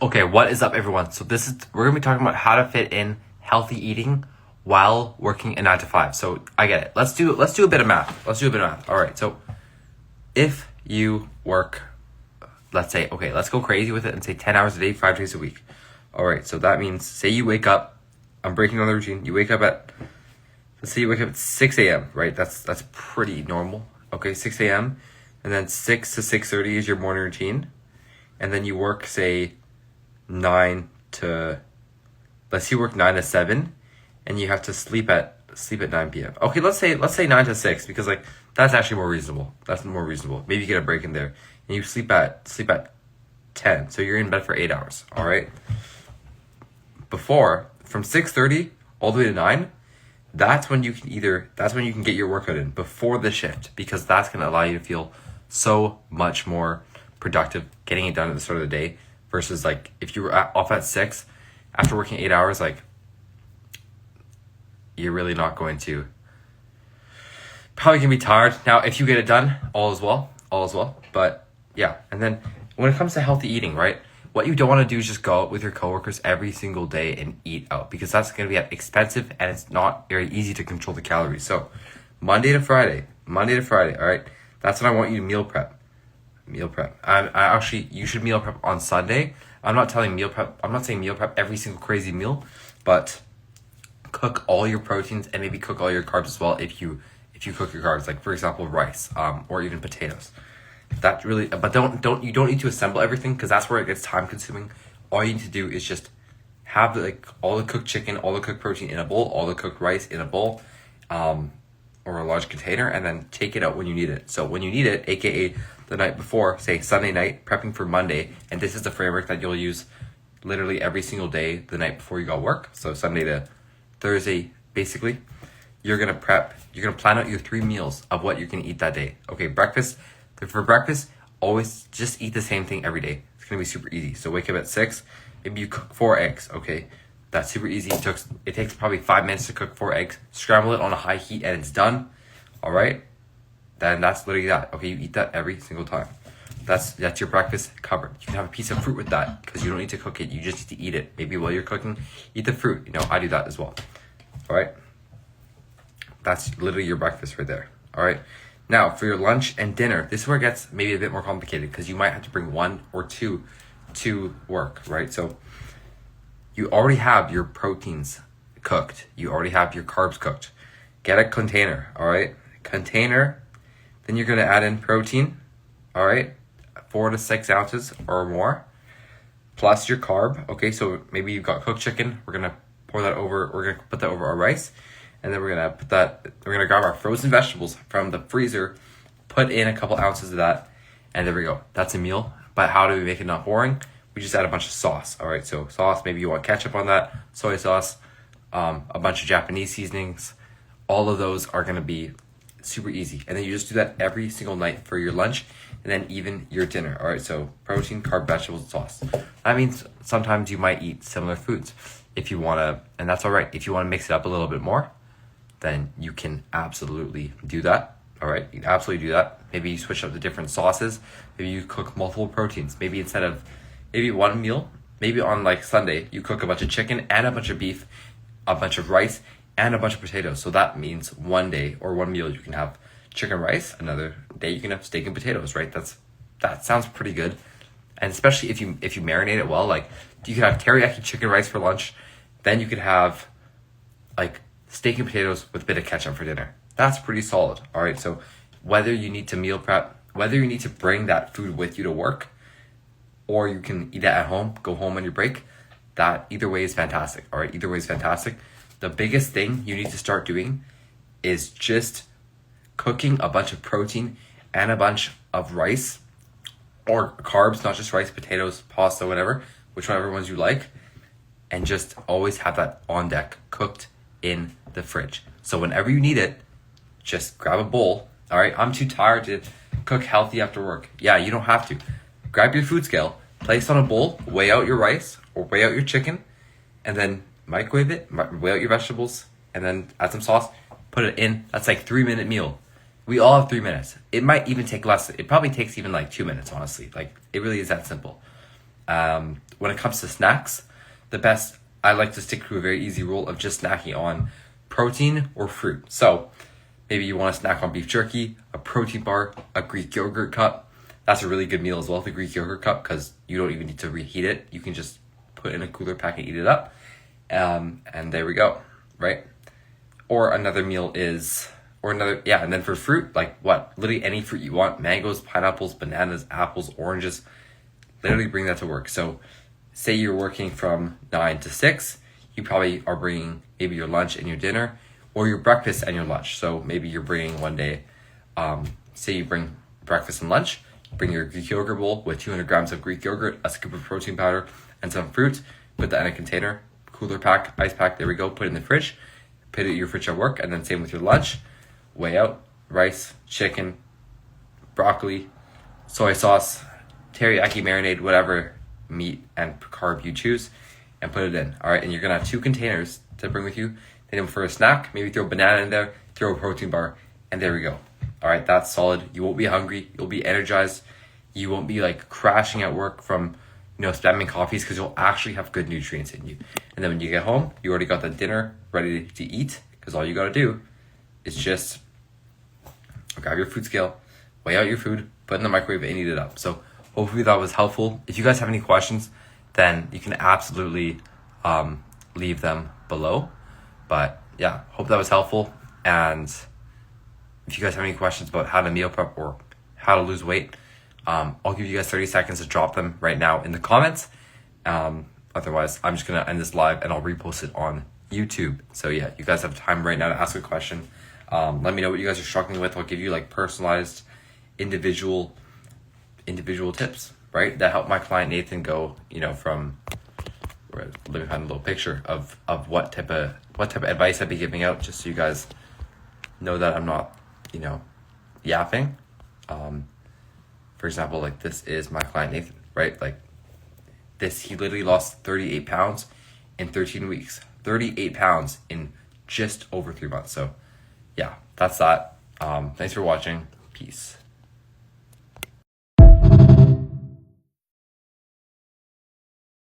Okay, what is up, everyone? So we're gonna be talking about how to fit in healthy eating while working a 9 to 5. So I get it. Let's do a bit of math. All right. So if you work, let's go crazy with it and say 10 hours a day, 5 days a week. All right. So that means, say you wake up. I'm breaking down the routine. Let's say you wake up at 6 a.m. Right? That's pretty normal. Okay, 6 a.m. and then 6 to 6:30 is your morning routine, and then you work, say, 9 to 7, and you have to sleep at 9 p.m. Okay, let's say 9 to 6, because like that's actually more reasonable. Maybe you get a break in there, and you sleep at 10, so you're in bed for 8 hours. All right. From 6:30 all the way to 9, that's when you can get your workout in before the shift, because that's going to allow you to feel so much more productive getting it done at the start of the day. Versus like if you were off at 6 after working 8 hours, like you're really not going to, probably gonna be tired. Now, if you get it done, all is well. But yeah, and then when it comes to healthy eating, right? What you don't want to do is just go out with your coworkers every single day and eat out, because that's going to be expensive and it's not very easy to control the calories. So Monday to Friday, all right? That's when I want you to meal prep. You should meal prep on Sunday. I'm not saying meal prep every single crazy meal, but cook all your proteins and maybe cook all your carbs as well. If you cook your carbs, like for example rice, or even potatoes. That really, but you don't need to assemble everything, because that's where it gets time consuming. All you need to do is just have all the cooked chicken, all the cooked protein in a bowl, all the cooked rice in a bowl, or a large container, and then take it out when you need it. So when you need it, aka the night before, say Sunday night, prepping for Monday, and this is the framework that you'll use literally every single day the night before you go work. So Sunday to Thursday, basically, you're gonna plan out your 3 meals of what you're gonna eat that day. Okay, for breakfast, always just eat the same thing every day. It's gonna be super easy. So wake up at 6, maybe you cook 4 eggs. Okay, that's super easy. It takes probably 5 minutes to cook 4 eggs. Scramble it on a high heat and it's done. All right. Then that's literally that. Okay, you eat that every single time. That's your breakfast covered. You can have a piece of fruit with that, because you don't need to cook it. You just need to eat it. Maybe while you're cooking, eat the fruit. I do that as well. All right. That's literally your breakfast right there. All right. Now for your lunch and dinner, this is where it gets maybe a bit more complicated, because you might have to bring 1 or 2 to work, right? So you already have your proteins cooked. You already have your carbs cooked. Get a container. All right. Then you're going to add in protein, all right, 4 to 6 ounces or more, plus your carb. Okay, so maybe you've got cooked chicken. We're going to put that over our rice, and then we're going to grab our frozen vegetables from the freezer, put in a couple ounces of that, and there we go. That's a meal. But how do we make it not boring? We just add a bunch of sauce. All right, so sauce, maybe you want ketchup on that, soy sauce, a bunch of Japanese seasonings. All of those are going to be super easy. And then you just do that every single night for your lunch, and then even your dinner. All right, so protein, carb, vegetables, and sauce. That means sometimes you might eat similar foods if you want to, and that's all right. If you want to mix it up a little bit more, then you can absolutely do that. All right, you can absolutely do that. Maybe you switch up the different sauces. Maybe you cook multiple proteins. Maybe instead of one meal, maybe on like Sunday, you cook a bunch of chicken and a bunch of beef, a bunch of rice, and a bunch of potatoes. So that means one day or one meal you can have chicken rice. Another day you can have steak and potatoes, right? That sounds pretty good. And especially if you marinate it well, like you could have teriyaki chicken rice for lunch, then you could have like steak and potatoes with a bit of ketchup for dinner. That's pretty solid. All right. So whether you need to meal prep, whether you need to bring that food with you to work, or you can eat it at home, go home on your break, that either way is fantastic. All right. Either way is fantastic. The biggest thing you need to start doing is just cooking a bunch of protein and a bunch of rice or carbs, not just rice, potatoes, pasta, whichever ones you like, and just always have that on deck, cooked in the fridge. So whenever you need it, just grab a bowl. All right, I'm too tired to cook healthy after work. Yeah, you don't have to. Grab your food scale, place on a bowl, weigh out your rice or weigh out your chicken, and then microwave it, weigh out your vegetables, and then add some sauce, put it in. That's like 3-minute meal. We all have 3 minutes. It might even take less. It probably takes even like 2 minutes, honestly. Like it really is that simple. when it comes to snacks, I like to stick to a very easy rule of just snacking on protein or fruit. So maybe you want to snack on beef jerky, a protein bar, a Greek yogurt cup. That's a really good meal as well, the Greek yogurt cup, because you don't even need to reheat it. You can just put it in a cooler pack and eat it up. And there we go, right? Or another meal is, and then for fruit, like what? Literally any fruit you want. Mangoes, pineapples, bananas, apples, oranges. Literally bring that to work. So say you're working from 9 to 6, you probably are bringing maybe your lunch and your dinner, or your breakfast and your lunch. So maybe you're bringing one day, say you bring breakfast and lunch, bring your Greek yogurt bowl with 200 grams of Greek yogurt, a scoop of protein powder, and some fruit. Put that in a container, cooler pack, ice pack, there we go. Put it in the fridge, put it in your fridge at work, and then same with your lunch. Weigh out rice, chicken, broccoli, soy sauce, teriyaki marinade, whatever meat and carb you choose, and put it in. All right, and you're gonna have 2 containers to bring with you. Then for a snack, maybe throw a banana in there, throw a protein bar, and there we go. All right, that's solid. You won't be hungry. You'll be energized. You won't be like crashing at work from, spamming coffees, because you'll actually have good nutrients in you. And then when you get home, you already got the dinner ready to eat, because all you got to do is just grab your food scale, weigh out your food, put it in the microwave, and eat it up. So hopefully that was helpful. If you guys have any questions, then you can absolutely leave them below. But yeah, hope that was helpful. And if you guys have any questions about how to meal prep or how to lose weight, I'll give you guys 30 seconds to drop them right now in the comments. Otherwise, I'm just going to end this live and I'll repost it on YouTube. So yeah, you guys have time right now to ask a question. Let me know what you guys are struggling with. I'll give you like personalized, individual tips, right? That help my client Nathan go, from, let me find a little picture of what type of advice I'd be giving out, just so you guys know that I'm not, yapping. For example, like this is my client Nathan, right? Like this, he literally lost 38 pounds in 13 weeks, 38 pounds in just over 3 months. So yeah, that's that. Thanks for watching. Peace.